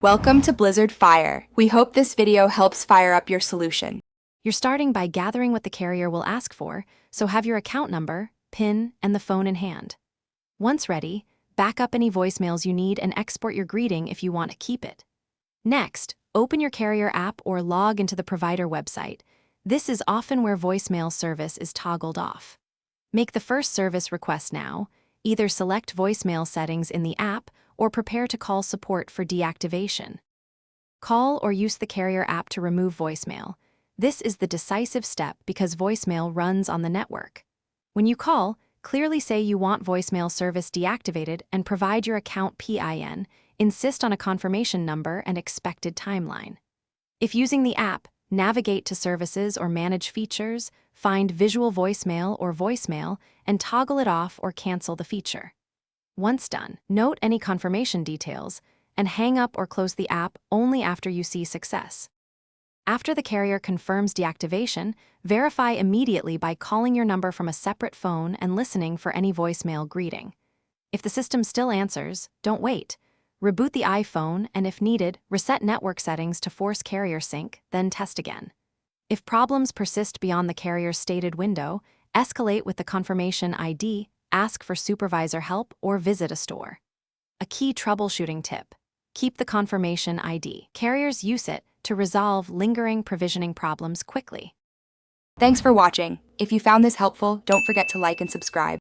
Welcome to Blizzard Fire. We hope this video helps fire up your solution. You're starting by gathering what the carrier will ask for, so have your account number, PIN, and the phone in hand. Once ready, back up any voicemails you need and export your greeting if you want to keep it. Next, open your carrier app or log into the provider website. This is often where voicemail service is toggled off. Make the first service request now. Either select voicemail settings in the app or prepare to call support for deactivation. Call or use the carrier app to remove voicemail. This is the decisive step because voicemail runs on the network. When you call, clearly say you want voicemail service deactivated and provide your account PIN. Insist on a confirmation number and expected timeline. If using the app, navigate to Services or Manage Features, find Visual Voicemail or Voicemail, and toggle it off or cancel the feature. Once done, note any confirmation details, and hang up or close the app only after you see success. After the carrier confirms deactivation, verify immediately by calling your number from a separate phone and listening for any voicemail greeting. If the system still answers, don't wait. Reboot the iPhone and, if needed, reset network settings to force carrier sync, then test again. If problems persist beyond the carrier's stated window, escalate with the confirmation ID, ask for supervisor help, or visit a store. A key troubleshooting tip: keep the confirmation ID. Carriers use it to resolve lingering provisioning problems quickly. Thanks for watching. If you found this helpful, don't forget to like and subscribe.